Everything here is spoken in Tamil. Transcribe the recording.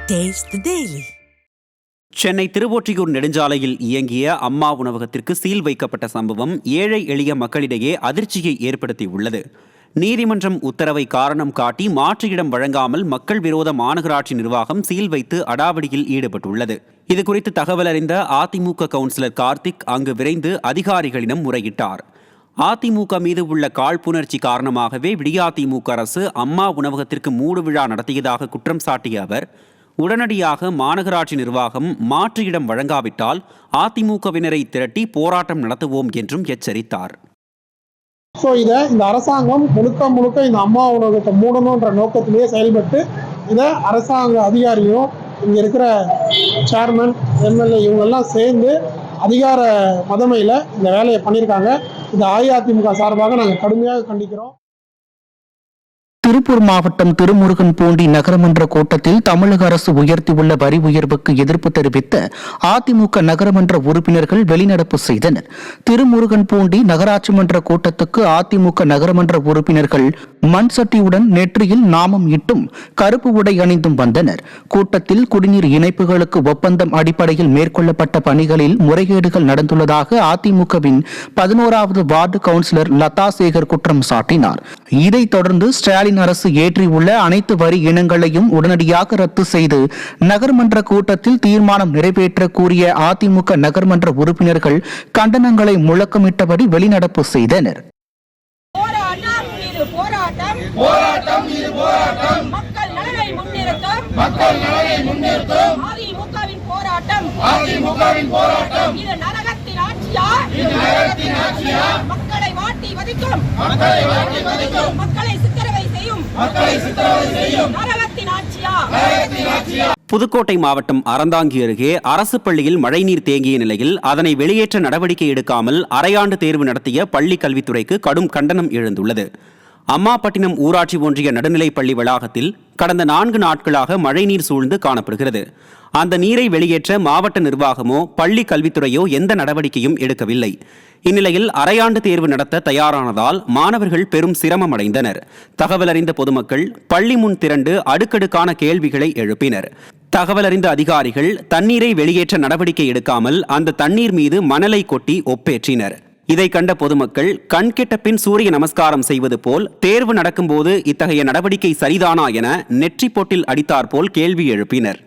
Taste the Daily. Chennai Thiruvottiyur நெடுஞ்சாலையில் இயங்கிய அம்மா உணவகத்திற்கு சீல் வைக்கப்பட்ட சம்பவம் ஏழை எளிய மக்களிடையே அதிர்ச்சியை ஏற்படுத்தியுள்ளது. நீதிமன்றம் உத்தரவை காரணம் காட்டி மாற்று இடம் வழங்காமல் மக்கள் விரோத மாநகராட்சி நிர்வாகம் சீல் வைத்து அடாவடியில் ஈடுபட்டுள்ளது. இதுகுறித்து தகவல் அறிந்த அதிமுக கவுன்சிலர் கார்த்திக் அங்கு விரைந்து அதிகாரிகளிடம் முறையிட்டார். அதிமுக மீது உள்ள காழ்ப்புணர்ச்சி காரணமாகவே விடியாதிமுக அரசு அம்மா உணவகத்திற்கு மூடு விழா நடத்தியதாக குற்றம் சாட்டிய அவர், உடனடியாக மாநகராட்சி நிர்வாகம் மாற்று இடம் வழங்காவிட்டால் அதிமுகவினரை திரட்டி போராட்டம் நடத்துவோம் என்றும் எச்சரித்தார். இந்த அரசாங்கம் முழுக்க இந்த அம்மா உணவகத்தை மூடணுன்ற நோக்கத்திலேயே செயல்பட்டு இதை அரசாங்க அதிகாரியும் இங்க இருக்கிற சேர்மன் எம்எல்ஏ இவங்கெல்லாம் சேர்ந்து அதிகார மதமையில இந்த வேலையை பண்ணியிருக்காங்க. இது அஇஅதிமுக சார்பாக நாங்கள் கடுமையாக கண்டிக்கிறோம். திருப்பூர் மாவட்டம் திருமுருகன்பூண்டி நகரமன்ற கூட்டத்தில் தமிழக அரசு உயர்த்தியுள்ள வரி உயர்வுக்கு எதிர்ப்பு தெரிவித்து அதிமுக நகரமன்ற உறுப்பினர்கள் வெளிநடப்பு செய்தனர். திருமுருகன்பூண்டி நகராட்சி மன்ற கூட்டத்துக்கு அதிமுக நகரமன்ற உறுப்பினர்கள் மண் சட்டியுடன் நெற்றியில் நாமம் இட்டும் கருப்பு உடை அணிந்தும் வந்தனர். கூட்டத்தில் குடிநீர் இணைப்புகளுக்கு ஒப்பந்தம் அடிப்படையில் மேற்கொள்ளப்பட்ட பணிகளில் முறைகேடுகள் நடந்துள்ளதாக அதிமுகவின் 11வது வார்டு கவுன்சிலர் லதா சேகர் குற்றம் சாட்டினார். இதைத் தொடர்ந்து ஸ்டாலின் அரசு ஏற்றியுள்ள அனைத்து வரி இனங்களையும் உடனடியாக ரத்து செய்து நகர்மன்ற கூட்டத்தில் தீர்மானம் நிறைவேற்ற கூறிய அதிமுக நகர்மன்ற உறுப்பினர்கள் கண்டனங்களை முழக்கமிட்டபடி வெளிநடப்பு செய்தனர். மக்களை வாட்டி வதைக்கும், மக்களை சித்திரவதை செய்யும் நரகத்தின் ஆட்சியா. புதுக்கோட்டை மாவட்டம் அறந்தாங்கி அருகே அரசு பள்ளியில் மழைநீர் தேங்கிய நிலையில் அதனை வெளியேற்ற நடவடிக்கை எடுக்காமல் அரையாண்டு தேர்வு நடத்திய பள்ளி கல்வித்துறைக்கு கடும் கண்டனம் எழுந்துள்ளது. அம்மாப்பட்டினம் ஊராட்சி ஒன்றிய நடுநிலைப் பள்ளி வளாகத்தில் கடந்த 4 நாட்களாக மழைநீர் சூழ்ந்து காணப்படுகிறது. அந்த நீரை வெளியேற்ற மாவட்ட நிர்வாகமோ பள்ளி கல்வித்துறையோ எந்த நடவடிக்கையும் எடுக்கவில்லை. இந்நிலையில் அரையாண்டு தேர்வு நடத்த தயாரானதால் மாணவர்கள் பெரும் சிரமம் அடைந்தனர். தகவல் அறிந்த பொதுமக்கள் பள்ளி முன் திரண்டு அடுக்கடுக்கான கேள்விகளை எழுப்பினர். தகவல் அறிந்த அதிகாரிகள் தண்ணீரை வெளியேற்ற நடவடிக்கை எடுக்காமல் அந்த தண்ணீர் மீது மணலை கொட்டி ஒப்பேற்றினர். இதை கண்ட பொதுமக்கள் கண்கெட்ட பின் சூரிய நமஸ்காரம் செய்வது போல் தேர்வு நடக்கும்போது இத்தகைய நடவடிக்கை சரிதானா என நெற்றி பொட்டில் அடித்தாற்போல் கேள்வி எழுப்பினர்.